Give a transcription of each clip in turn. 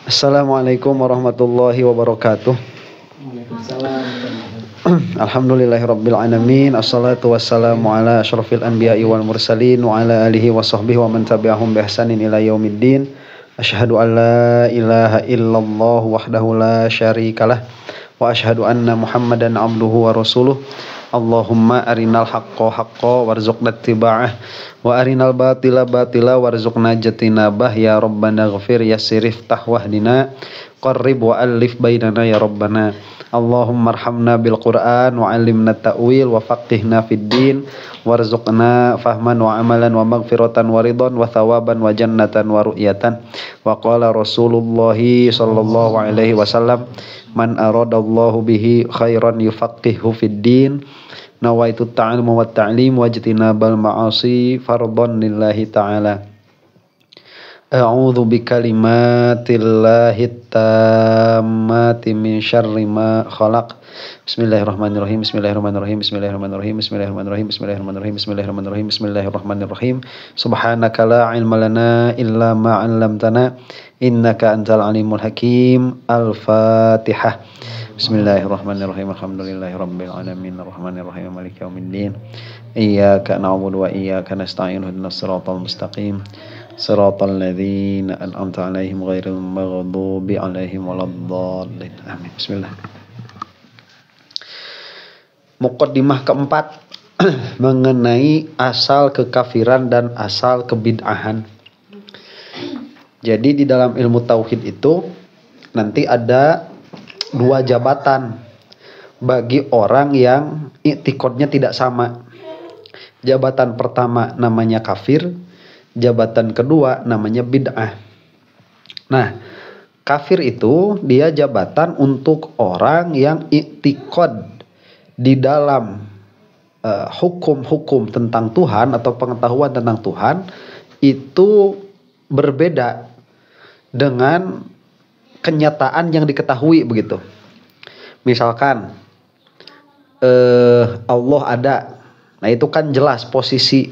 Assalamualaikum warahmatullahi wabarakatuh. Alhamdulillahirabbil alamin. Assalatu wassalamu ala asyrafil anbiya'i wal mursalin wa ala alihi wa sahbihi wa man tabi'ahum bi ihsanin ila yaumiddin. Asyhadu an la ilaha illallah wahdahu la syarikalah wa asyhadu anna Muhammadan abduhu wa rasuluh. Allahumma arinal haqqo haqqo warzuqna ittiba'ah wa arinal batila batila warzuqna jatinabah ya rabbana ghafir yassirif tahwahdina qarrib wa alif bainana ya rabbana. Allahumma arhamna bil Qur'an wa 'allimna ta'wil wa faqihna fid din warzuqna fahman wa amalan wa maghfiratan wa ridwan wa thawaban wa jannatan wa ru'yatan. Wa qala Rasulullah sallallahu alaihi wasallam, man aradallahu bihi khairan yufaqihu fid din. Nawaitu ta'allum wa ta'lim wa ijtinabal ma'asi fardhan lillahi ta'ala. A'udzu bikalimatillahi tammati min syarri ma khalaq. Bismillahirrahmanirrahim. Bismillahirrahmanirrahim. Bismillahirrahmanirrahim. Bismillahirrahmanirrahim. Bismillahirrahmanirrahim. Bismillahirrahmanirrahim. Bismillahirrahmanirrahim. Subhanaka la ilma lana illa ma 'allamtana innaka antal alimul hakim. Al-Fatihah. Bismillahirrahmanirrahim. Alhamdulillahirabbil alamin. Arrahmanirrahim. Maliki yaumiddin. Iyyaka na'budu wa iyyaka nasta'in. Ihdinas siratal mustaqim. Siratal ladzina an'amta 'alaihim ghairil maghdubi 'alaihim waladdallin. Amin. Bismillah. Muqaddimah keempat mengenai asal kekafiran dan asal kebid'ahan. Jadi di dalam ilmu tauhid itu nanti ada dua jabatan bagi orang yang i'tiqadnya tidak sama. Jabatan pertama namanya kafir, jabatan kedua namanya bid'ah. Nah, kafir itu dia jabatan untuk orang yang i'tiqad di dalam hukum-hukum tentang Tuhan atau pengetahuan tentang Tuhan itu berbeda dengan kenyataan yang diketahui begitu. Misalkan Allah ada. Nah, itu kan jelas posisi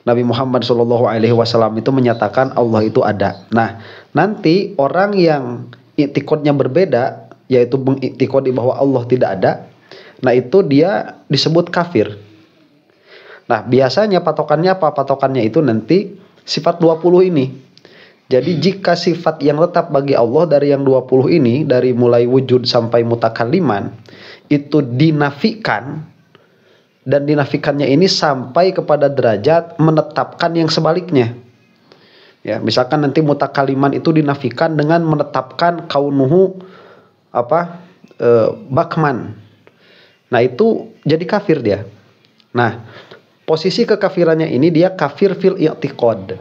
Nabi Muhammad SAW itu menyatakan Allah itu ada. Nah, nanti orang yang i'tiqadnya berbeda, yaitu mengiktikadi bahwa Allah tidak ada, nah itu dia disebut kafir. Nah, biasanya patokannya apa? Patokannya itu nanti sifat 20 ini. Jadi jika sifat yang tetap bagi Allah dari yang 20 ini, dari mulai wujud sampai mutakalliman, itu dinafikan, dan dinafikannya ini sampai kepada derajat menetapkan yang sebaliknya. Ya, misalkan nanti mutakalliman itu dinafikan dengan menetapkan kaunuhu bakman. Nah, itu jadi kafir dia. Nah, posisi kekafirannya ini dia kafir fil i'tiqad.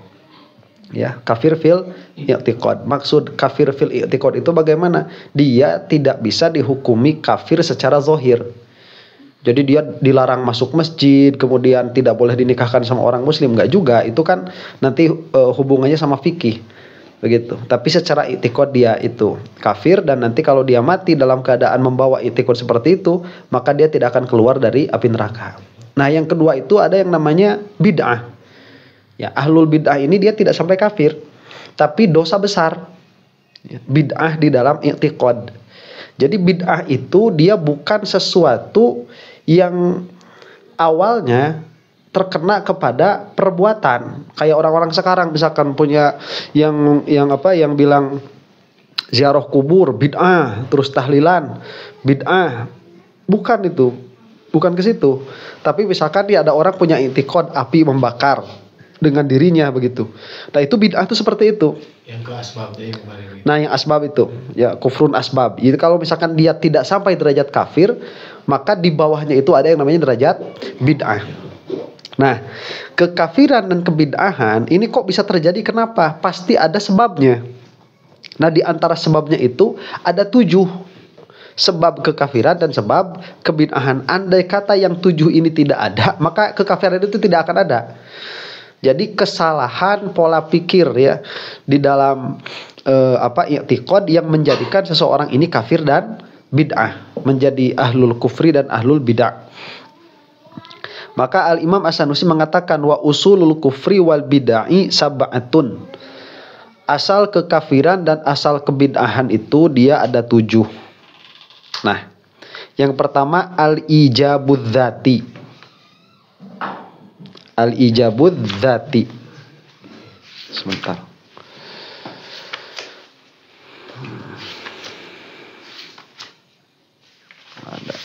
Ya, kafir fil i'tiqad. Maksud kafir fil i'tiqad itu bagaimana? Dia tidak bisa dihukumi kafir secara zahir. Jadi dia dilarang masuk masjid, kemudian tidak boleh dinikahkan sama orang muslim, enggak juga. Itu kan nanti hubungannya sama fikih. Begitu. Tapi secara i'tiqad dia itu kafir, dan nanti kalau dia mati dalam keadaan membawa i'tiqad seperti itu, maka dia tidak akan keluar dari api neraka. Nah, yang kedua itu ada yang namanya bid'ah. Ya, ahlul bid'ah ini dia tidak sampai kafir, tapi dosa besar. Bid'ah di dalam i'tiqad. Jadi bid'ah itu dia bukan sesuatu yang awalnya terkena kepada perbuatan. Kayak orang-orang sekarang misalkan punya yang bilang ziarah kubur bid'ah, terus tahlilan bid'ah. Bukan itu. Bukan ke situ. Tapi misalkan dia ada orang punya i'tiqad api membakar dengan dirinya begitu. Nah, itu bid'ah itu seperti itu. Yang ke asbab deh kemarin. Nah, yang asbab itu ya kufrun asbab. Jadi kalau misalkan dia tidak sampai derajat kafir, maka di bawahnya itu ada yang namanya derajat bid'ah. Nah, kekafiran dan kebid'ahan ini kok bisa terjadi? Kenapa? Pasti ada sebabnya. Nah, di antara sebabnya itu ada 7 sebab kekafiran dan sebab kebid'ahan. Andai kata yang 7 ini tidak ada, maka kekafiran itu tidak akan ada. Jadi kesalahan pola pikir ya di dalam i'tiqad yang menjadikan seseorang ini kafir dan bid'ah, menjadi ahlul kufri dan ahlul bid'ah. Maka Al-Imam As-Sanusi mengatakan wa usulul kufri wal bid'ah sab'atun. asal kekafiran dan asal kebid'ahan itu dia ada 7. Nah, yang pertama al-ijabudz dzati. Al-ijabudz dzati. Sebentar. Ada.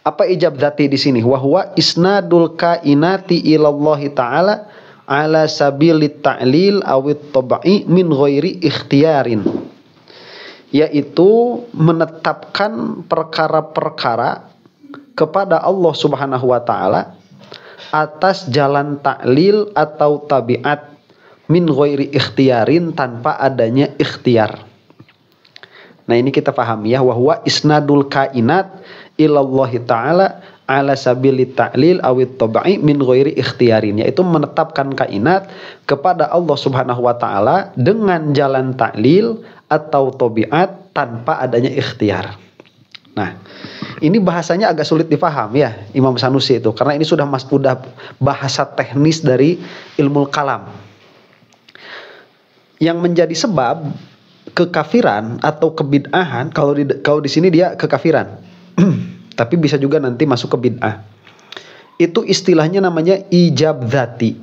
Apa ijab dzati di sini? Wa huwa isnadul kainati ilallahi ta'ala ala sabilit ta'lil awit tab'i min ghairi ikhtiyarin. Yaitu menetapkan perkara-perkara kepada Allah Subhanahu wa taala atas jalan taklil atau tabiat min ghairi ikhtiyarin, tanpa adanya ikhtiar. Nah, ini kita pahami ya, wa huwa isnadul kainat ilallahi ta'ala ala sabilit ta'lil awit tab'i min ghairi ikhtiyarin, yaitu menetapkan kainat kepada Allah Subhanahu wa taala dengan jalan taklil atau tabiat tanpa adanya ikhtiar. Nah, ini bahasanya agak sulit dipaham ya Imam Sanusi itu, karena ini sudah bahasa teknis dari ilmu kalam. Yang menjadi sebab kekafiran atau kebid'ahan, kalau di sini dia kekafiran. Tapi bisa juga nanti masuk ke bid'ah. Itu istilahnya namanya ijab dzati.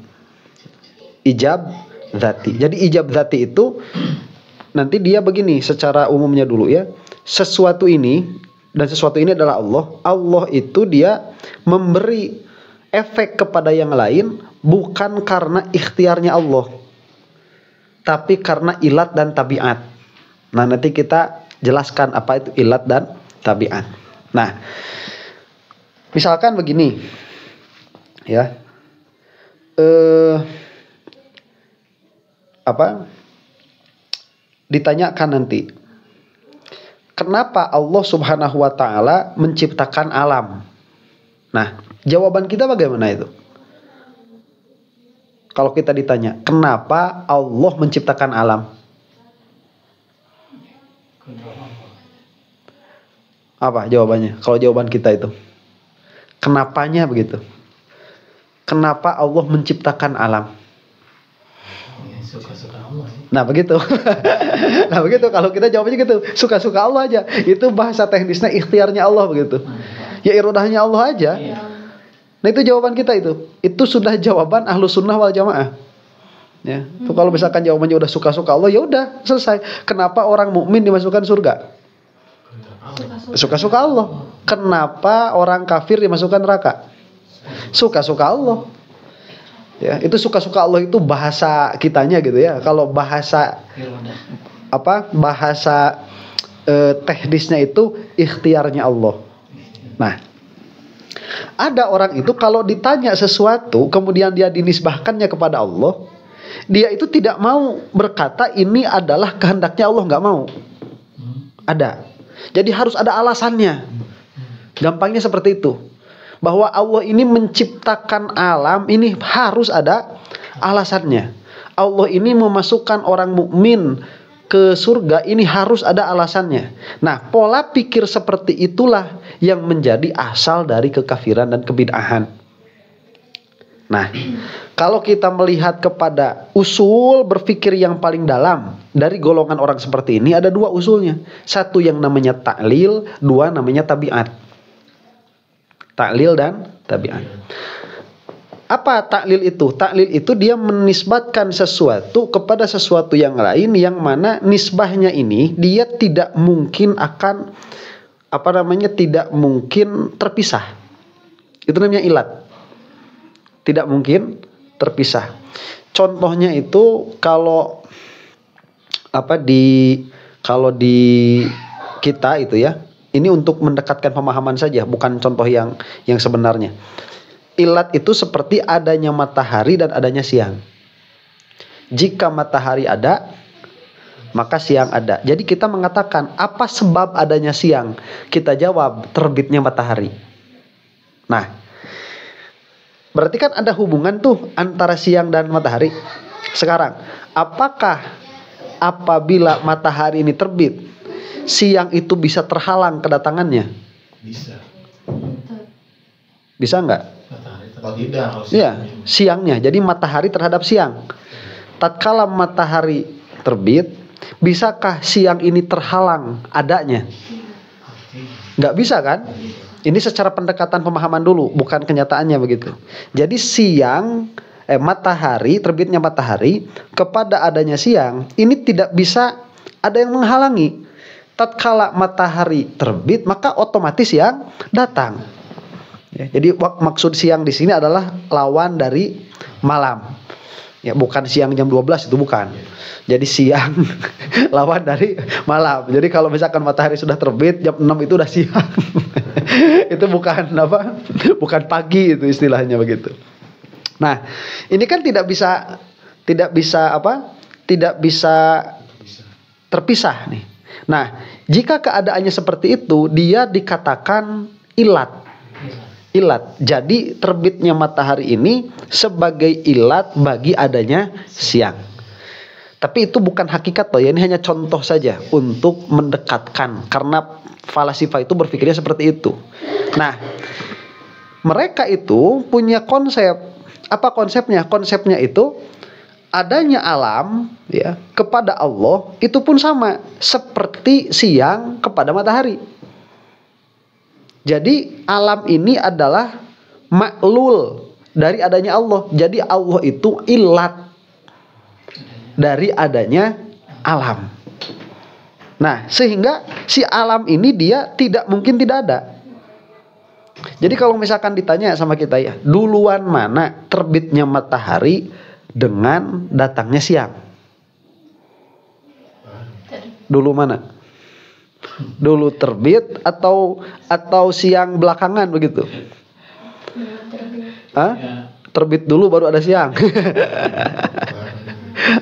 Ijab dzati. Jadi ijab dzati itu nanti dia begini secara umumnya dulu ya. Sesuatu ini, dan sesuatu ini adalah Allah. Allah itu dia memberi efek kepada yang lain bukan karena ikhtiarnya Allah, tapi karena ilat dan tabiat. Nah, nanti kita jelaskan apa itu ilat dan tabiat. Nah, misalkan begini ya, ditanyakan nanti, kenapa Allah Subhanahu wa taala menciptakan alam? Nah, jawaban kita bagaimana itu? Kalau kita ditanya, kenapa Allah menciptakan alam? Apa jawabannya? Kalau jawaban kita itu, kenapanya begitu? Kenapa Allah menciptakan alam? Suka-suka Allah sih. Nah begitu. Nah begitu, kalau kita jawabnya gitu, suka-suka Allah aja. Itu bahasa teknisnya ikhtiarnya Allah begitu. Ya irodahnya Allah aja. Nah itu jawaban kita itu. Itu sudah jawaban ahlu sunnah wal jamaah. Ya, itu kalau misalkan jawabannya udah suka-suka Allah, ya udah selesai. Kenapa orang mukmin dimasukkan surga? Suka-suka Allah. Kenapa orang kafir dimasukkan neraka? Suka-suka Allah. Ya, itu suka-suka Allah itu bahasa kitanya gitu ya. Kalau bahasa bahasa teknisnya itu ikhtiarnya Allah. Nah, ada orang itu kalau ditanya sesuatu kemudian dia dinisbahkannya kepada Allah, dia itu tidak mau berkata ini adalah kehendaknya Allah, nggak mau. Ada. Jadi harus ada alasannya. Gampangnya seperti itu. Bahwa Allah ini menciptakan alam, ini harus ada alasannya. Allah ini memasukkan orang mukmin ke surga, ini harus ada alasannya. Nah, pola pikir seperti itulah yang menjadi asal dari kekafiran dan kebid'ahan. Nah, kalau kita melihat kepada usul berpikir yang paling dalam dari golongan orang seperti ini, ada dua usulnya. Satu yang namanya taklil, dua namanya tabiat. Taklil dan tabiat. Apa taklil itu? Taklil itu dia menisbatkan sesuatu kepada sesuatu yang lain, yang mana nisbahnya ini dia tidak mungkin akan tidak mungkin terpisah. Itu namanya ilat. Tidak mungkin terpisah. Contohnya itu kalau di kita itu ya. Ini untuk mendekatkan pemahaman saja, bukan contoh yang sebenarnya. Ilat itu seperti adanya matahari dan adanya siang. Jika matahari ada, maka siang ada. Jadi kita mengatakan, apa sebab adanya siang? Kita jawab, terbitnya matahari. Nah, berarti kan ada hubungan tuh antara siang dan matahari. Sekarang, apakah apabila matahari ini terbit, siang itu bisa terhalang kedatangannya? Bisa. Bisa nggak? Matahari terhadap tidak. Iya, siangnya. Jadi matahari terhadap siang. tatkala matahari terbit, bisakah siang ini terhalang adanya? Nggak bisa kan? Ini secara pendekatan pemahaman dulu, bukan kenyataannya begitu. Jadi matahari, terbitnya matahari kepada adanya siang, ini tidak bisa ada yang menghalangi. Tatkala matahari terbit, maka otomatis siang datang. Ya, jadi maksud siang di sini adalah lawan dari malam. Ya, bukan siang jam 12 itu bukan. Jadi siang lawan dari malam. Jadi kalau misalkan matahari sudah terbit jam 6 itu udah siang. Itu bukan apa? Bukan pagi itu istilahnya begitu. Nah, ini kan tidak bisa terpisah nih. Nah, jika keadaannya seperti itu, dia dikatakan ilat. Jadi terbitnya matahari ini sebagai ilat bagi adanya siang. Tapi itu bukan hakikat loh ya, ini hanya contoh saja untuk mendekatkan, karena falasifah itu berpikirnya seperti itu. Nah, mereka itu punya konsep. Apa konsepnya? Konsepnya itu adanya alam ya kepada Allah itu pun sama seperti siang kepada matahari. Jadi alam ini adalah maklul dari adanya Allah. Jadi Allah itu ilat dari adanya alam. Nah, sehingga si alam ini dia tidak mungkin tidak ada. Jadi kalau misalkan ditanya sama kita ya, duluan mana terbitnya matahari dengan datangnya siang? Dulu mana? Dulu terbit atau siang belakangan begitu? Hah? Terbit dulu baru ada siang.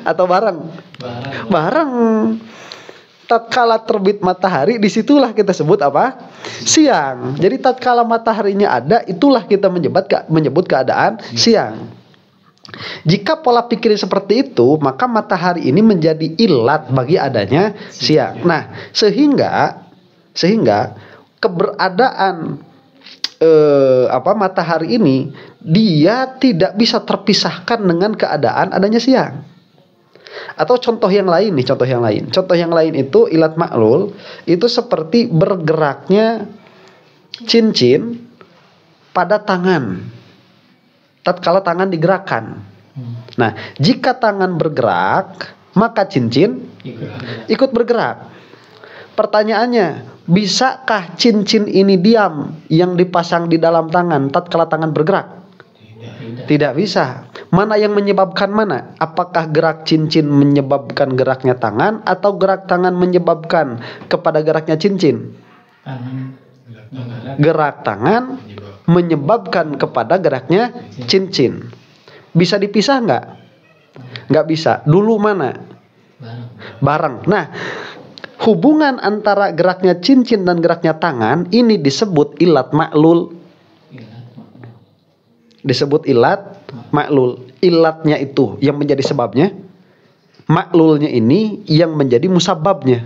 Atau bareng? Bareng. Tatkala terbit matahari, disitulah kita sebut apa? Siang. Jadi tatkala mataharinya ada, itulah kita menyebut keadaan siang. Jika pola pikir seperti itu, maka matahari ini menjadi ilat bagi adanya siang. Nah, sehingga keberadaan matahari ini dia tidak bisa terpisahkan dengan keadaan adanya siang. Atau contoh yang lain itu ilat maklul itu seperti bergeraknya cincin pada tangan tatkala tangan digerakkan. Nah, jika tangan bergerak, maka cincin ikut bergerak. Pertanyaannya, bisakah cincin ini diam yang dipasang di dalam tangan tatkala tangan bergerak? Tidak bisa. Mana yang menyebabkan mana? Apakah gerak cincin menyebabkan geraknya tangan atau gerak tangan menyebabkan kepada geraknya cincin? Gerak tangan menyebabkan kepada geraknya cincin. Bisa dipisah nggak? Nggak bisa. Dulu mana? Bareng. Nah, hubungan antara geraknya cincin dan geraknya tangan ini disebut ilat maklul. Disebut ilat maklul. Ilatnya itu yang menjadi sebabnya, maklulnya ini yang menjadi musababnya,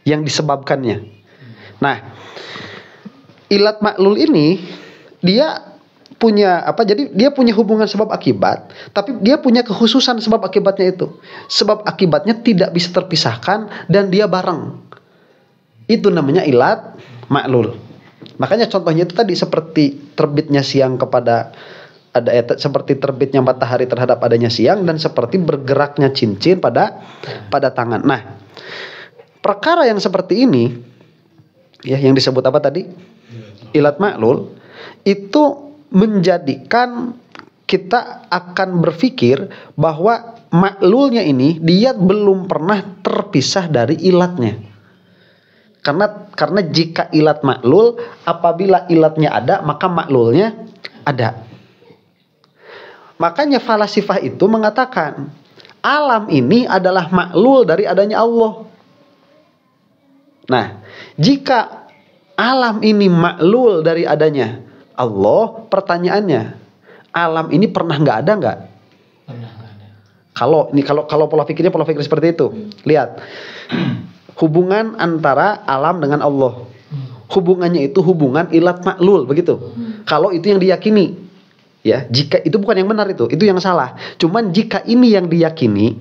yang disebabkannya. Nah, ilat maklul ini dia punya jadi dia punya hubungan sebab akibat, tapi dia punya kekhususan sebab akibatnya itu. Sebab akibatnya tidak bisa terpisahkan dan dia bareng. Itu namanya ilat maklul. Makanya contohnya itu tadi seperti terbitnya siang kepada seperti terbitnya matahari terhadap adanya siang, dan seperti bergeraknya cincin pada tangan. Nah, perkara yang seperti ini ya, yang disebut apa tadi? Ilat maklul, itu menjadikan kita akan berpikir bahwa maklulnya ini dia belum pernah terpisah dari ilatnya. Karena jika ilat maklul, apabila ilatnya ada, maka maklulnya ada. Makanya falasifah itu mengatakan alam ini adalah maklul dari adanya Allah. Nah, jika alam ini maklul dari adanya Allah, pertanyaannya, alam ini pernah nggak ada nggak? Pernah ada. Kalau pola pikir seperti itu, lihat hubungan antara alam dengan Allah. Hubungannya itu hubungan ilat maklul begitu. Kalau itu yang diyakini. Ya, jika itu bukan yang benar itu yang salah. Cuman jika ini yang diyakini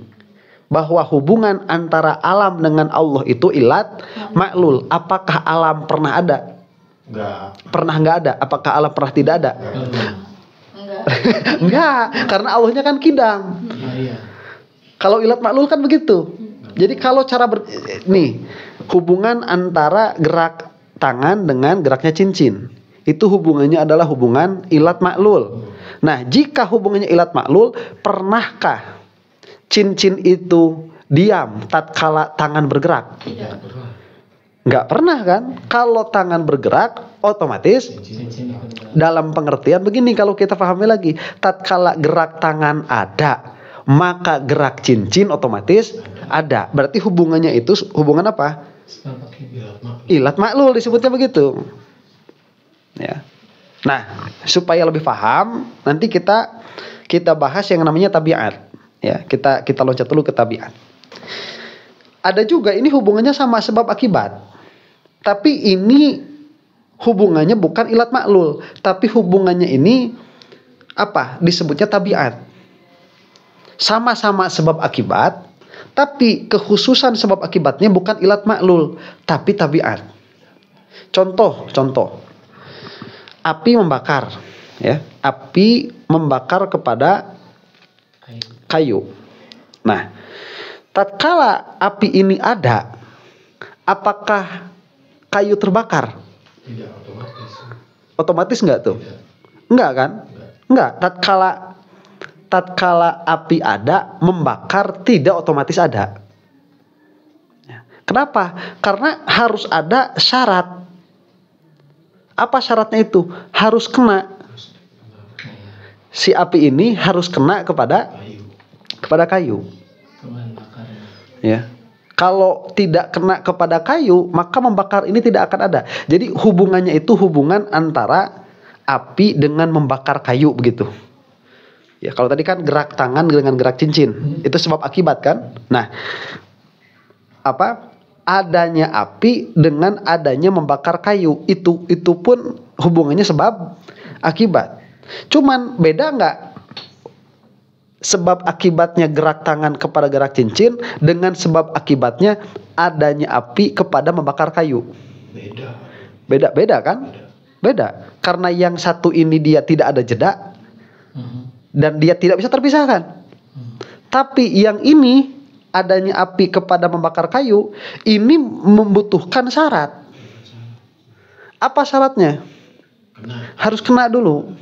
bahwa hubungan antara alam dengan Allah itu ilat maklul. Apakah alam pernah ada? Enggak. Pernah nggak ada? Apakah alam pernah tidak ada? Enggak. Enggak, karena Allahnya kan kidam. Iya. Kalau ilat maklul kan begitu. Jadi kalau nih, hubungan antara gerak tangan dengan geraknya cincin, itu hubungannya adalah hubungan ilat maklul. Nah, jika hubungannya ilat maklul, pernahkah cincin itu diam tatkala tangan bergerak? Tidak. Nggak pernah kan? Kalau tangan bergerak, otomatis Cincin ikut gerak. dalam pengertian begini, kalau kita pahami lagi, tatkala gerak tangan ada, maka gerak cincin otomatis ada. Berarti hubungannya itu hubungan apa? Sebab akibat. Ilat maklul disebutnya begitu. Ya. Nah, supaya lebih paham, nanti kita bahas yang namanya tabiat. Ya, kita loncat dulu ke tabiat. Ada juga ini hubungannya sama sebab akibat. Tapi ini hubungannya bukan ilat maklul, tapi hubungannya ini apa? Disebutnya tabiat. Sama-sama sebab akibat, tapi kekhususan sebab akibatnya bukan ilat maklul, tapi tabiat. Contoh. Api membakar, ya. Api membakar kepada kayu. Nah, tatkala api ini ada, apakah kayu terbakar? Tidak otomatis. Otomatis nggak tuh? Tidak. Enggak kan? Enggak. Tatkala api ada, membakar tidak otomatis ada. Kenapa? Karena harus ada syarat. Apa syaratnya itu? Harus kena. Si api ini harus kena kepada kayu. Bahan bakarnya. Ya. Kalau tidak kena kepada kayu, maka membakar ini tidak akan ada. Jadi hubungannya itu hubungan antara api dengan membakar kayu begitu. Ya, kalau tadi kan gerak tangan dengan gerak cincin, itu sebab akibat kan? Nah, adanya api dengan adanya membakar kayu, itu pun hubungannya sebab akibat. Cuman beda nggak sebab akibatnya gerak tangan kepada gerak cincin dengan sebab akibatnya adanya api kepada membakar kayu? Beda kan? Beda. Karena yang satu ini dia tidak ada jeda dan dia tidak bisa terpisahkan. Tapi yang ini adanya api kepada membakar kayu ini membutuhkan syarat. Apa syaratnya? Harus kena dulu.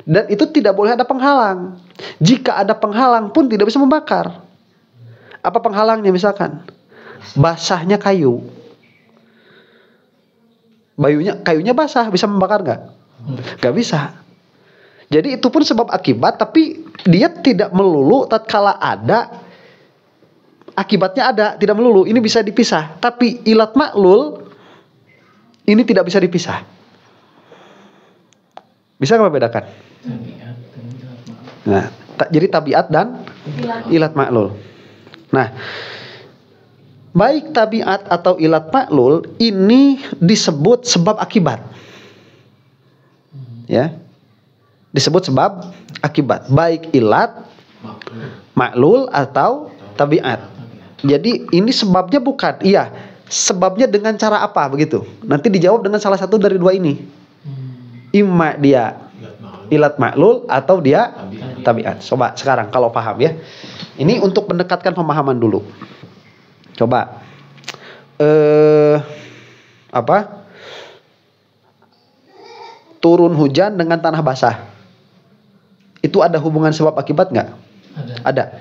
Dan itu tidak boleh ada penghalang. Jika ada penghalang pun tidak bisa membakar. Apa penghalangnya misalkan? Basahnya kayu. Kayunya basah, bisa membakar nggak? Nggak bisa. Jadi itu pun sebab akibat, tapi dia tidak melulu tatkala ada, akibatnya ada, tidak melulu. Ini bisa dipisah. Tapi ilat maklul ini tidak bisa dipisah. Bisa nggak membedakan? Tabiat dan ilat maklul. Nah, jadi tabiat dan ilat maklul. Nah, baik tabiat atau ilat maklul ini disebut sebab akibat. Ya. Disebut sebab akibat, baik ilat maklul atau tabiat. Jadi ini sebabnya bukan, iya, sebabnya dengan cara apa begitu? Nanti dijawab dengan salah satu dari dua ini. Imma dia ilat maklul atau dia tabiat. Coba sekarang kalau paham ya. Ini untuk mendekatkan pemahaman dulu. Coba turun hujan dengan tanah basah. Itu ada hubungan sebab akibat nggak? Ada.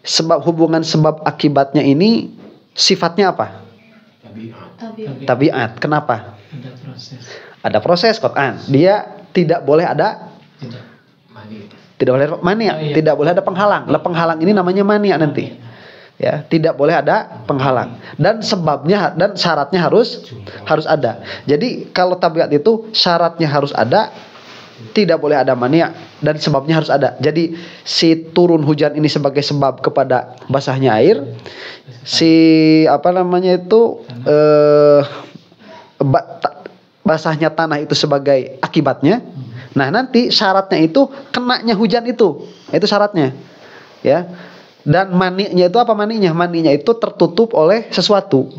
Sebab hubungan sebab akibatnya ini sifatnya apa? Tabiat. Kenapa? Ada proses Quran. Dia tidak boleh ada mani. Tidak boleh ada penghalang. Penghalang ini namanya mani nanti. Ya, tidak boleh ada penghalang. Dan sebabnya dan syaratnya harus ada. Jadi kalau tabiat itu syaratnya harus ada, tidak boleh ada mania, dan sebabnya harus ada. Jadi si turun hujan ini sebagai sebab kepada basahnya air, basahnya tanah itu sebagai akibatnya, Nah, nanti syaratnya itu kenanya hujan itu syaratnya, ya. Dan maninya itu apa maninya? Maninya itu tertutup oleh sesuatu.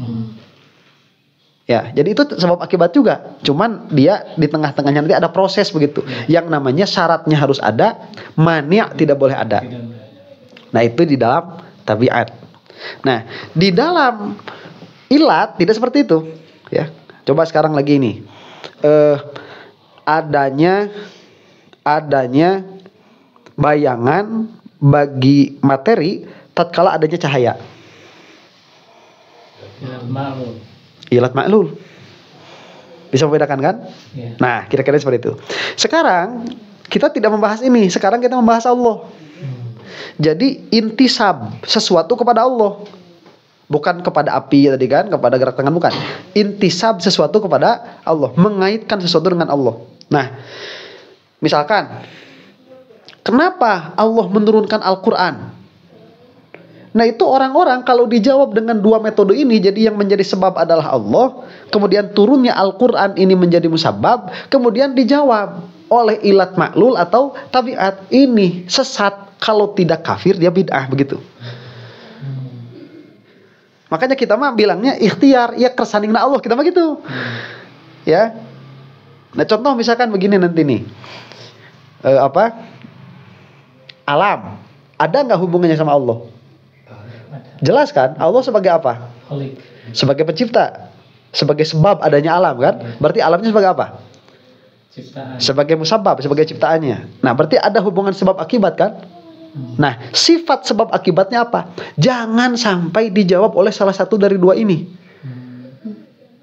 Ya, jadi itu sebab akibat juga. Cuman dia di tengah-tengahnya nanti ada proses begitu. Yang namanya syaratnya harus ada, mani' tidak boleh ada. Nah, itu di dalam tabiat. Nah, di dalam ilat tidak seperti itu, ya. Coba sekarang lagi ini. Adanya bayangan bagi materi tatkala adanya cahaya. Ilat ma'lul. Bisa membedakan kan? Ya. Nah, kira-kira seperti itu. Sekarang kita tidak membahas ini. Sekarang kita membahas Allah. Jadi intisab sesuatu kepada Allah. Bukan kepada api tadi kan, kepada gerak tangan, bukan. Intisab sesuatu kepada Allah, mengaitkan sesuatu dengan Allah. Nah, misalkan kenapa Allah menurunkan Al-Quran? Nah, itu orang-orang kalau dijawab dengan dua metode ini, jadi yang menjadi sebab adalah Allah, kemudian turunnya Al-Quran ini menjadi musabab, kemudian dijawab oleh ilat maklul atau tabiat, ini sesat. Kalau tidak kafir dia bid'ah, begitu. Makanya kita mah bilangnya ikhtiar, ya kersaningna Allah, kita mah gitu. Ya. Nah, contoh misalkan begini nanti nih. Alam. Ada nggak hubungannya sama Allah? Jelas kan? Allah sebagai apa? Sebagai pencipta. Sebagai sebab adanya alam kan? Berarti alamnya sebagai apa? Ciptaan. Sebagai musabab, sebagai ciptaannya. Nah, berarti ada hubungan sebab akibat kan? Nah, sifat sebab akibatnya apa? Jangan sampai dijawab oleh salah satu dari dua ini.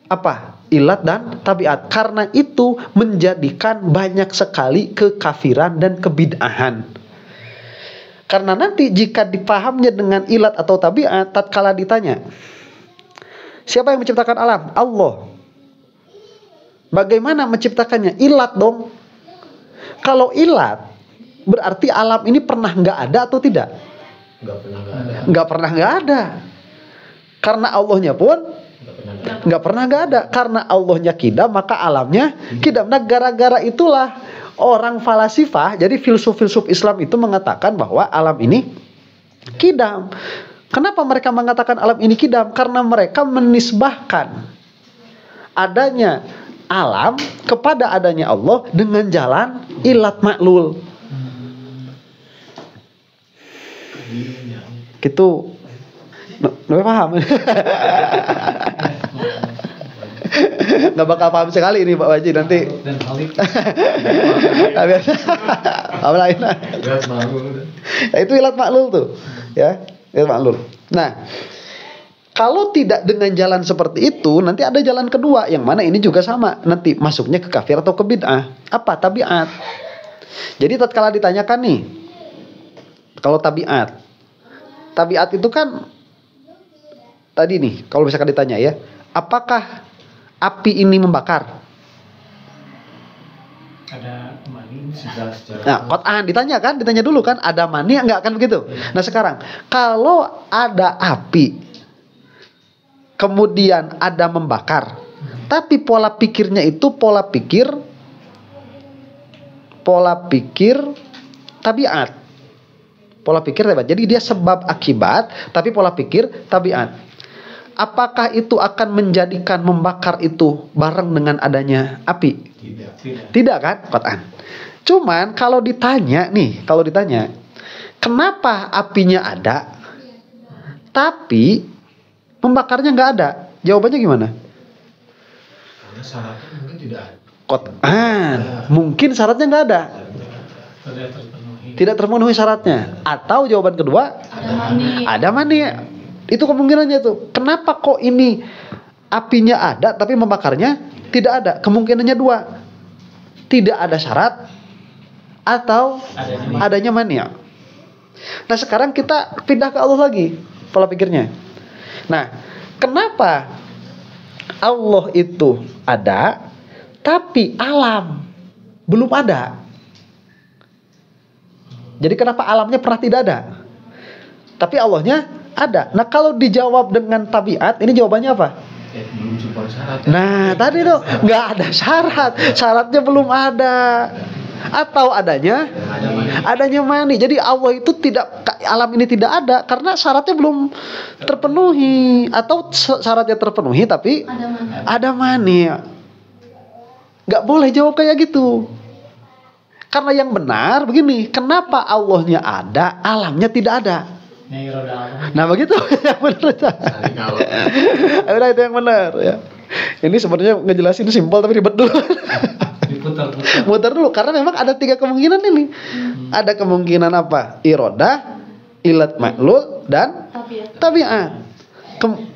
Apa? Ilat dan tabiat. Karena itu menjadikan banyak sekali kekafiran dan kebid'ahan. Karena nanti jika dipahamnya dengan ilat atau tabiat, tatkala ditanya, siapa yang menciptakan alam? Allah. Bagaimana menciptakannya? Ilat dong. Kalau ilat, berarti alam ini pernah nggak ada atau tidak? Nggak pernah nggak ada. Karena Allahnya pun nggak pernah nggak ada. Karena Allahnya kidam, maka alamnya kidam. Nah, gara-gara itulah orang falasifah, jadi filsuf-filsuf Islam itu mengatakan bahwa alam ini kidam. Kenapa mereka mengatakan alam ini kidam? Karena mereka menisbahkan adanya alam kepada adanya Allah dengan jalan ilat maklul. Gitu. Nggak paham. Nggak bakal paham sekali ini Pak Waji nanti. Dan Khalid. Apa lain? Nah, itu ilat maklul tuh, ya, ilat maklul. Nah, kalau tidak dengan jalan seperti itu, nanti ada jalan kedua, yang mana ini juga sama, nanti masuknya ke kafir atau ke bid'ah. Apa? Tabiat. Jadi tatkala ditanyakan nih, kalau tabiat itu kan tadi nih, kalau misalkan ditanya ya, apakah api ini membakar? Ada mani. Nah, Qur'an ditanya dulu kan, ada mani enggak kan begitu? Nah, sekarang kalau ada api kemudian ada membakar, tapi pola pikirnya itu pola pikir tabiat. Pola pikir tabiat. Jadi dia sebab akibat, tapi pola pikir tabiat. Apakah itu akan menjadikan membakar itu bareng dengan adanya api? Tidak kan? Qur'an. Cuman kalau ditanya, kenapa apinya ada, tapi membakarnya nggak ada? Jawabannya gimana? Karena syaratnya mungkin tidak ada. Qur'an. Mungkin syaratnya nggak ada. Tidak terpenuhi syaratnya. Atau jawaban kedua, ada mani. Itu kemungkinannya tuh. Kenapa kok ini apinya ada tapi membakarnya tidak ada? Kemungkinannya dua. Tidak ada syarat atau adanya mani. Nah, sekarang kita pindah ke Allah lagi pola pikirnya. Nah, kenapa Allah itu ada tapi alam belum ada? Jadi kenapa alamnya pernah tidak ada tapi Allahnya ada? Nah, kalau dijawab dengan tabiat, ini jawabannya apa? Belum support syarat. Nah, tadi tuh nggak ada syarat, syaratnya belum ada. atau adanya mani. Jadi Allah itu alam ini tidak ada karena syaratnya belum terpenuhi, atau syaratnya terpenuhi tapi ada mani. Nggak boleh jawab kayak gitu. Karena yang benar begini, kenapa Allahnya ada, alamnya tidak ada? Nah begitu yang benar. Nah, itu yang benar ya. Ini sebenarnya ngejelasin simpel tapi ribet dulu. Muter dulu karena memang ada 3 kemungkinan ini. Ada kemungkinan apa? Irodah, ilat maklul, dan tabiat.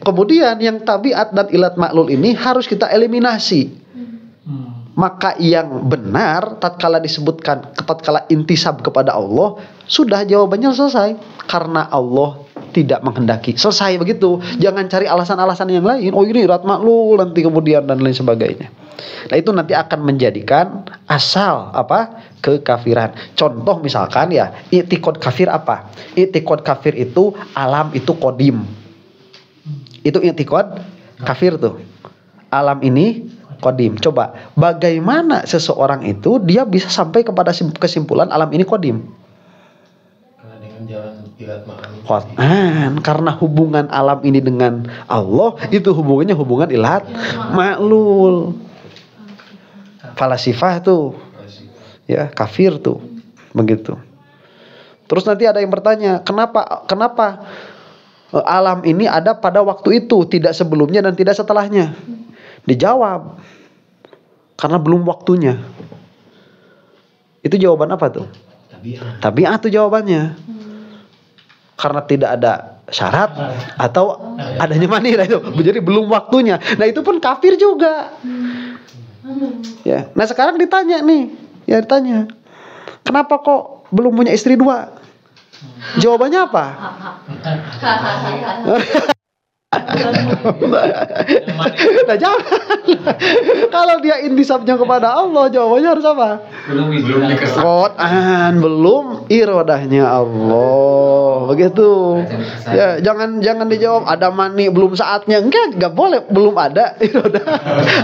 Kemudian yang tabiat dan ilat maklul ini harus kita eliminasi. Maka yang benar tatkala disebutkan, tatkala intisab kepada Allah, sudah jawabannya selesai. Karena Allah tidak menghendaki. Selesai begitu. Jangan cari alasan-alasan yang lain. Oh ini irat maklul nanti kemudian dan lain sebagainya. Nah itu nanti akan menjadikan asal apa? Kekafiran. Contoh misalkan ya, i'tiqad kafir apa? I'tiqad kafir itu alam itu qadim. Itu i'tiqad kafir tuh. Alam ini qadim. Coba, bagaimana seseorang itu dia bisa sampai kepada kesimpulan alam ini qadim? Karena dengan jalan ilat ma'lul. Karena hubungan alam ini dengan Allah itu hubungannya hubungan ilat ma'lul. Falasifah tuh. Ya, kafir tuh. Begitu. Terus nanti ada yang bertanya, kenapa alam ini ada pada waktu itu, tidak sebelumnya dan tidak setelahnya? Dijawab, karena belum waktunya. Itu jawaban apa tuh? Tabiat tuh jawabannya. Karena tidak ada syarat atau adanya mani, nah itu. Jadi belum waktunya. Nah itu pun kafir juga. Ya. Nah sekarang ditanya nih, kenapa kok belum punya istri 2? Jawabannya apa? Nah jangan. Kalau dia intisabnya kepada Allah, jawabannya harus apa? Belum belum irodahnya Allah. Begitu. Ya, jangan dijawab ada mani belum saatnya. Enggak boleh, belum ada irodah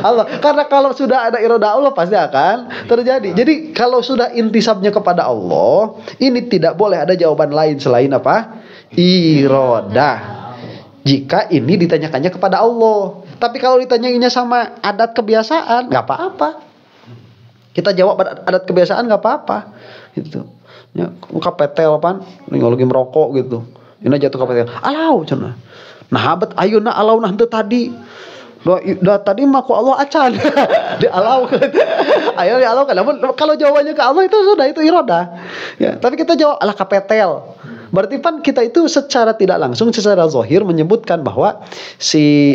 Allah. Karena kalau sudah ada irodah Allah pasti akan terjadi. Jadi kalau sudah intisabnya kepada Allah, ini tidak boleh ada jawaban lain selain apa? Irodah. Jika ini ditanyakannya kepada Allah. Tapi kalau ditanyainya sama adat kebiasaan, nggak apa-apa. Kita jawab adat kebiasaan nggak apa-apa. Gitu. Ya, kapetel pan, nih lagi merokok gitu. Ini jatuh kapetel. Alau cina. Nah abet ayuna alau nah tadi. Tadi mah ku Allah acan. Di alau kan. Ayo di alau kan. Namun kalau jawabannya ke Allah itu sudah itu irodah. Ya, tapi kita jawab ala kapetel. Berarti kan kita itu secara tidak langsung, secara zahir menyebutkan bahwa si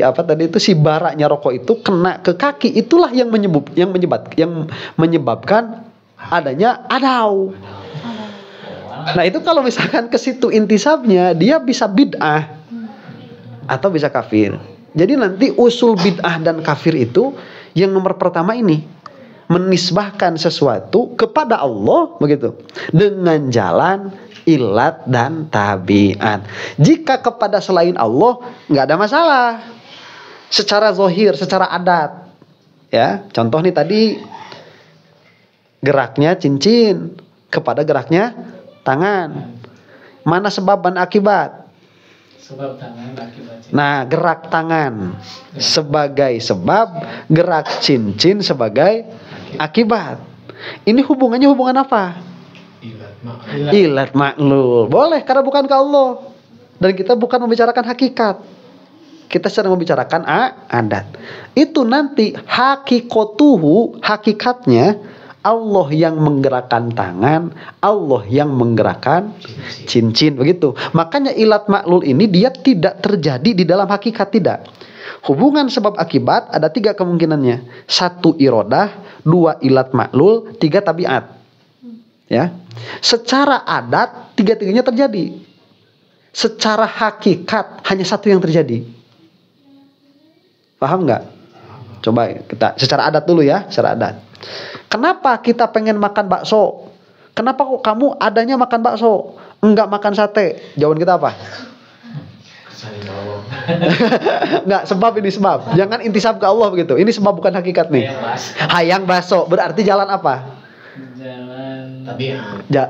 baraknya rokok itu kena ke kaki, itulah yang menyebabkan adanya adau. Nah itu kalau misalkan ke situ intisabnya, dia bisa bid'ah atau bisa kafir. Jadi nanti usul bid'ah dan kafir itu yang nomor pertama ini, menisbahkan sesuatu kepada Allah begitu dengan jalan ilat dan tabiat. Jika kepada selain Allah nggak ada masalah secara zahir, secara adat. Ya, contoh nih tadi geraknya cincin kepada geraknya tangan. Mana sebab dan akibat? Sebab tangan akibat cincin. Nah, gerak tangan sebagai sebab, gerak cincin sebagai akibat. Ini hubungannya hubungan apa? Ilat maklul. Boleh karena bukan ke Allah. Dan kita bukan membicarakan hakikat. Kita sedang membicarakan adat. Itu nanti hakikatnya Allah yang menggerakkan tangan, Allah yang menggerakkan cincin begitu. Makanya ilat maklul ini dia tidak terjadi di dalam hakikat, tidak. Hubungan sebab akibat ada 3 kemungkinannya. 1 irodah, 2 ilat maklul, 3 tabiat. Ya, secara adat 3-3-nya terjadi. Secara hakikat hanya 1 yang terjadi. Paham nggak? Coba kita secara adat dulu ya, secara adat. Kenapa kita pengen makan bakso? Kenapa kok kamu adanya makan bakso, enggak makan sate? Jawaban kita apa? Nggak, sebab ini sebab. Jangan intisab ke Allah begitu. Ini sebab bukan hakikat nih. Hayang bakso berarti jalan apa? Jalan. Tabiat.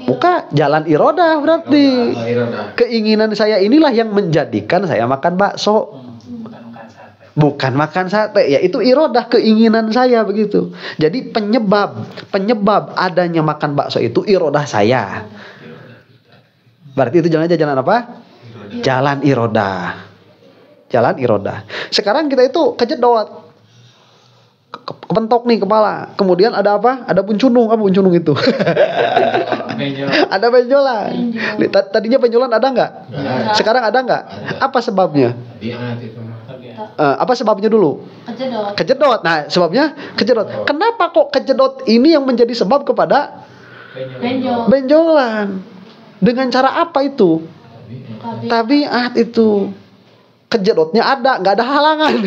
Bukan jalan irodah berarti. Irodah. Keinginan saya inilah yang menjadikan saya makan bakso. Bukan makan sate. Bukan makan sate, ya itu irodah keinginan saya begitu. Jadi penyebab adanya makan bakso itu irodah saya. Berarti itu jalannya jalan apa? Jalan irodah. Jalan irodah. Sekarang kita itu kejedot. Kepentok nih kepala. Kemudian ada apa? Ada buncunung. Apa buncunung itu? Benjol. Ada benjolan. Tadinya benjolan ada nggak? Nggak. Sekarang ada nggak? Apa sebabnya? Tabiat itu mah. Tabiat. Apa sebabnya dulu? Kejedot. Nah, sebabnya kejedot. Kenapa kok kejedot ini yang menjadi sebab kepada Benjol. benjolan? Dengan cara apa itu? Tabiat itu. Kejedotnya ada, nggak ada halangan.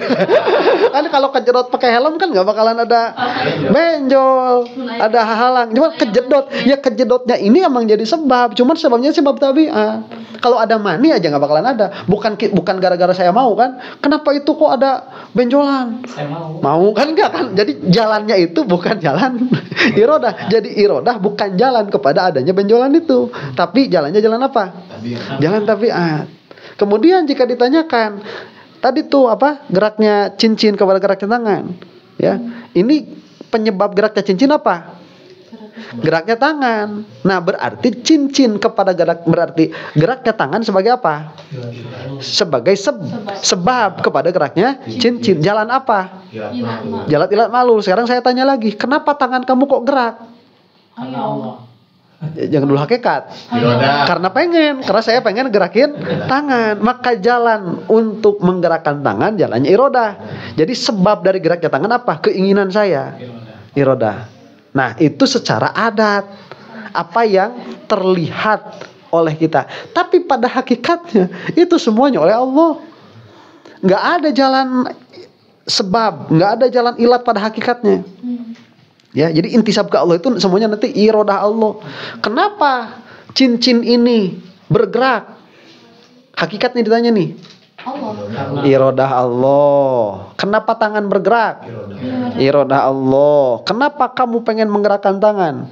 Kan kalau kejedot pakai helm kan nggak bakalan ada benjol, ada halang. Cuma kejedot, ya kejedotnya ini emang jadi sebab. Cuman sebabnya sebab tabiat. Kalau ada mani aja nggak bakalan ada. Bukan gara-gara saya mau kan? Kenapa itu kok ada benjolan? Saya mau. Mau kan nggak kan? Jadi jalannya itu bukan jalan irodah. Jadi irodah bukan jalan kepada adanya benjolan itu, tapi jalannya jalan apa? Tabiat. Jalan tabiat. Kemudian jika ditanyakan tadi tuh apa geraknya cincin kepada geraknya tangan, ya ini penyebab geraknya cincin apa? Geraknya tangan. Nah berarti cincin kepada berarti geraknya tangan sebagai apa? Sebagai sebab kepada geraknya cincin. Jalan apa? Jalan ilat malul. Sekarang saya tanya lagi, kenapa tangan kamu kok gerak? Karena Allah. Jangan dulu hakikat. Irodah. Karena saya pengen gerakin tangan, maka jalan untuk menggerakkan tangan jalannya irodah. Jadi sebab dari geraknya tangan apa? Keinginan saya. Irodah. Nah, itu secara adat. Apa yang terlihat oleh kita. Tapi pada hakikatnya itu semuanya oleh Allah. Nggak ada jalan sebab, nggak ada jalan ilat pada hakikatnya. Ya, jadi intisab ke Allah itu semuanya nanti irodah Allah. Kenapa cincin ini bergerak? Hakikatnya ditanya nih. Karena Irodah Allah. Kenapa tangan bergerak? Irodah Allah. Kenapa kamu pengen menggerakkan tangan?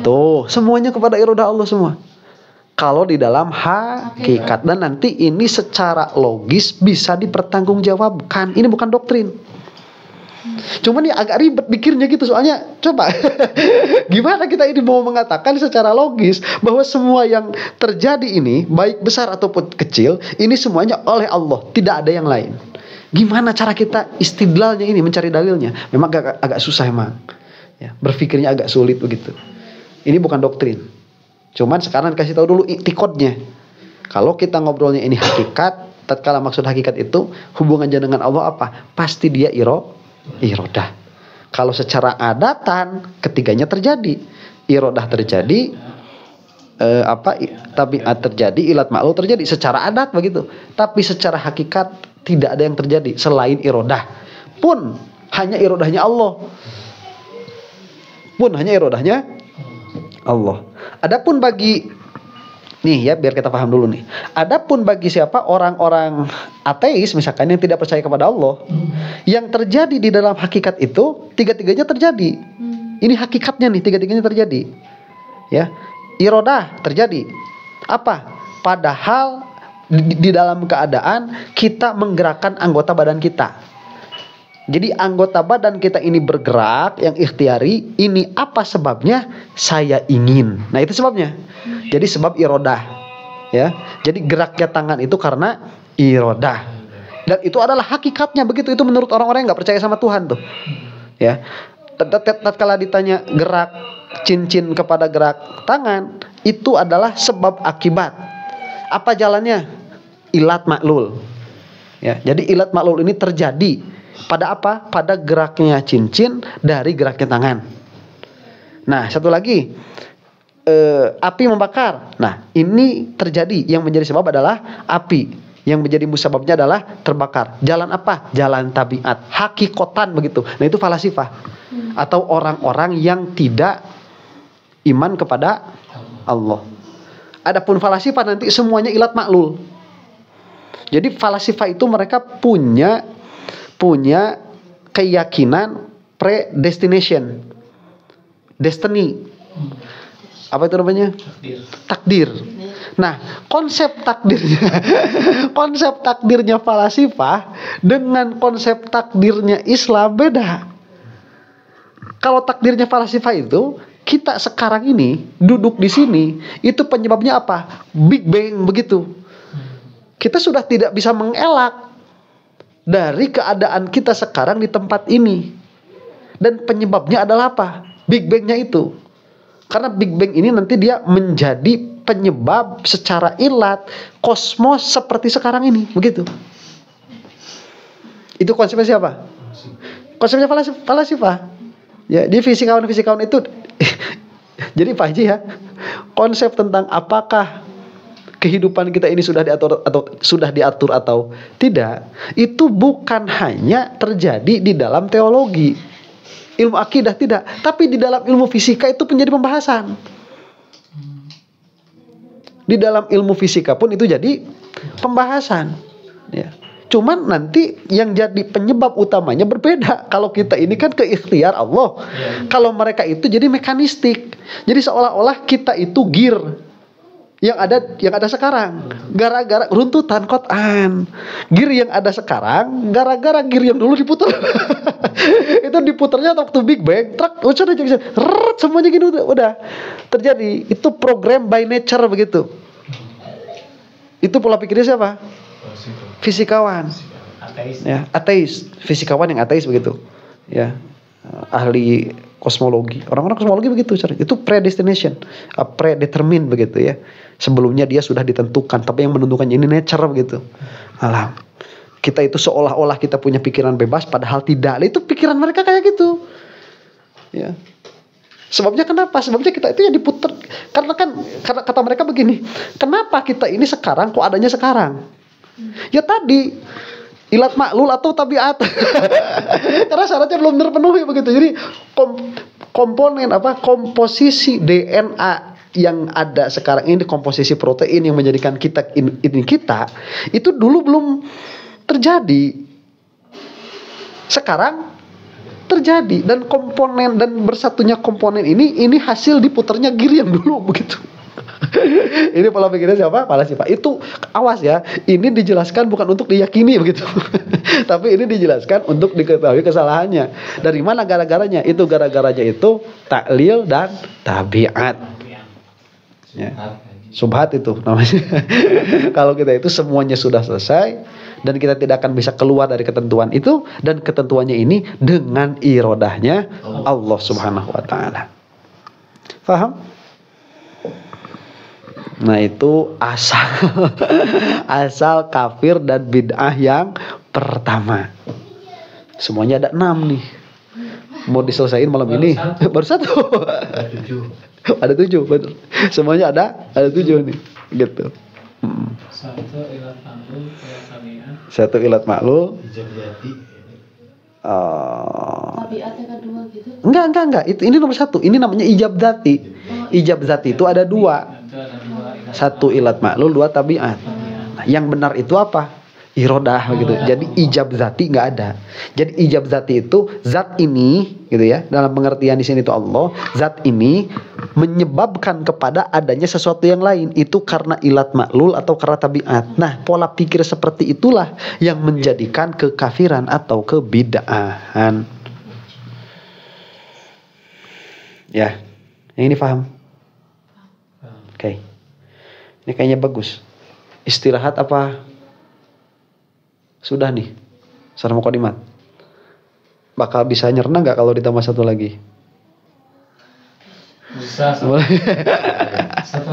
Tuh, semuanya kepada irodah Allah semua. Kalau di dalam hakikat, dan nanti ini secara logis bisa dipertanggungjawabkan. Ini bukan doktrin. Cuman ya agak ribet pikirnya gitu, soalnya coba gimana kita ini mau mengatakan secara logis bahwa semua yang terjadi ini baik besar ataupun kecil ini semuanya oleh Allah, tidak ada yang lain. Gimana cara kita istidlalnya ini, mencari dalilnya? Memang agak susah emang ya, berpikirnya agak sulit begitu. Ini bukan doktrin, cuman sekarang kasih tahu dulu iktikodnya. Kalau kita ngobrolnya ini hakikat, tatkala maksud hakikat itu hubungannya dengan Allah apa? Pasti dia irodah. Kalau secara adatan ketiganya terjadi, irodah terjadi, tabiat terjadi, ilat ma'lul terjadi secara adat begitu. Tapi secara hakikat tidak ada yang terjadi selain irodah. Pun hanya irodahnya Allah. Adapun bagi nih ya, biar kita paham dulu nih. Adapun bagi siapa orang-orang ateis misalkan yang tidak percaya kepada Allah, yang terjadi di dalam hakikat itu tiga-tiganya terjadi. Ini hakikatnya nih, tiga-tiganya terjadi. Ya, irodah terjadi. Apa? Padahal di dalam keadaan kita menggerakkan anggota badan kita. Jadi anggota badan kita ini bergerak yang ikhtiari. Ini apa sebabnya? Saya ingin. Nah itu sebabnya. Jadi sebab irodah, ya. Jadi geraknya tangan itu karena irodah. Dan itu adalah hakikatnya begitu. Itu menurut orang-orang yang nggak percaya sama Tuhan tuh, ya. Tatkala ditanya gerak cincin kepada gerak tangan, itu adalah sebab akibat. Apa jalannya? Ilat maklul. Ya. Jadi ilat maklul ini terjadi pada apa? Pada geraknya cincin dari geraknya tangan. Nah satu lagi. Api membakar. Nah ini terjadi, yang menjadi sebab adalah api, yang menjadi musababnya adalah terbakar. Jalan apa? Jalan tabiat, hakikotan begitu. Nah itu falasifah atau orang-orang yang tidak iman kepada Allah. Adapun falasifah nanti semuanya ilat maklul. Jadi falasifah itu mereka punya keyakinan predestination. destiny. Apa itu namanya? Takdir. Nah, konsep takdirnya falasifah dengan konsep takdirnya Islam beda. Kalau takdirnya falasifah itu, kita sekarang ini duduk di sini, itu penyebabnya apa? Big Bang begitu. Kita sudah tidak bisa mengelak dari keadaan kita sekarang di tempat ini. Dan penyebabnya adalah apa? Big Bang-nya itu. Karena Big Bang ini nanti dia menjadi penyebab secara ilat kosmos seperti sekarang ini, begitu. Itu konsepnya siapa? Konsepnya falasifah. Ya, di fisikawan itu jadi Pak Haji ya, konsep tentang apakah kehidupan kita ini sudah diatur atau tidak, itu bukan hanya terjadi di dalam teologi, ilmu akidah tidak, tapi di dalam ilmu fisika itu menjadi pembahasan. Di dalam ilmu fisika pun itu jadi pembahasan. Ya. Cuman nanti yang jadi penyebab utamanya berbeda. Kalau kita ini kan keikhtiar Allah. Kalau mereka itu jadi mekanistik. Jadi seolah-olah kita itu gear yang ada sekarang. Gara-gara runtutan Quran. Gear yang ada sekarang gara-gara gear yang dulu diputar. Itu diputarnya waktu Big Bang. Semuanya gini udah terjadi. Itu program by nature begitu. Itu pola pikirnya siapa? Fisikawan. Ya, ateis. Fisikawan yang ateis begitu. Ya. Ahli kosmologi. Orang-orang kosmologi begitu cara. Itu predestination, predetermined begitu ya. Sebelumnya dia sudah ditentukan, tapi yang menentukannya ini nature begitu. Alam. Kita itu seolah-olah kita punya pikiran bebas padahal tidak. Itu pikiran mereka kayak gitu. Ya. Sebabnya kenapa? Sebabnya kita itu ya diputar. Karena kata mereka begini, kenapa kita ini sekarang kok adanya sekarang? Ya tadi ilat maklul atau tabiat. Karena syaratnya belum terpenuhi begitu. Jadi komposisi DNA yang ada sekarang ini, komposisi protein yang menjadikan kita itu dulu belum terjadi. Sekarang terjadi, dan komponen dan bersatunya komponen ini hasil diputarnya gear yang dulu begitu. Ini pola pikirnya siapa? Falasifah. Itu awas ya, ini dijelaskan bukan untuk diyakini begitu. Tapi ini dijelaskan untuk diketahui kesalahannya. Dari mana gara-garanya? Itu gara-garanya itu taklil dan tabiat. Ya. Subhat itu namanya. Kalau kita itu semuanya sudah selesai dan kita tidak akan bisa keluar dari ketentuan itu, dan ketentuannya ini dengan irodahnya Allah Subhanahu wa taala. Paham? Nah, itu asal kafir dan bid'ah yang pertama. Semuanya ada 6 nih. Mau diselesaikan malam ini baru 1. Ada 7, betul. Semuanya ada 7 nih, gitu. Satu ilat maklul. Tabiatnya kedua gitu. Enggak. Ini nomor 1. Ini namanya ijab dzati. Ijab dzati itu ada 2. 1 ilat maklul, 2 tabiat. Nah, yang benar itu apa? Irodah gitu. Jadi ijab dzati enggak ada. Jadi ijab dzati itu zat ini gitu ya. Dalam pengertian di sini itu Allah, zat ini menyebabkan kepada adanya sesuatu yang lain. Itu karena ilat maklul atau karena tabiat. Nah, pola pikir seperti itulah yang menjadikan kekafiran atau kebid'ahan. Ya. Yang ini paham? Oke. Ini kayaknya bagus. Istirahat apa? Sudah nih. Sarana mukadimat. Bakal bisa nyerna nggak kalau ditambah 1 lagi? Bisa. Satu lagi. Satu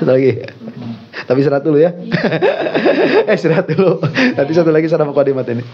lagi. Tapi istirahat dulu ya. Istirahat dulu. Nanti 1 lagi sarana mukadimat ini.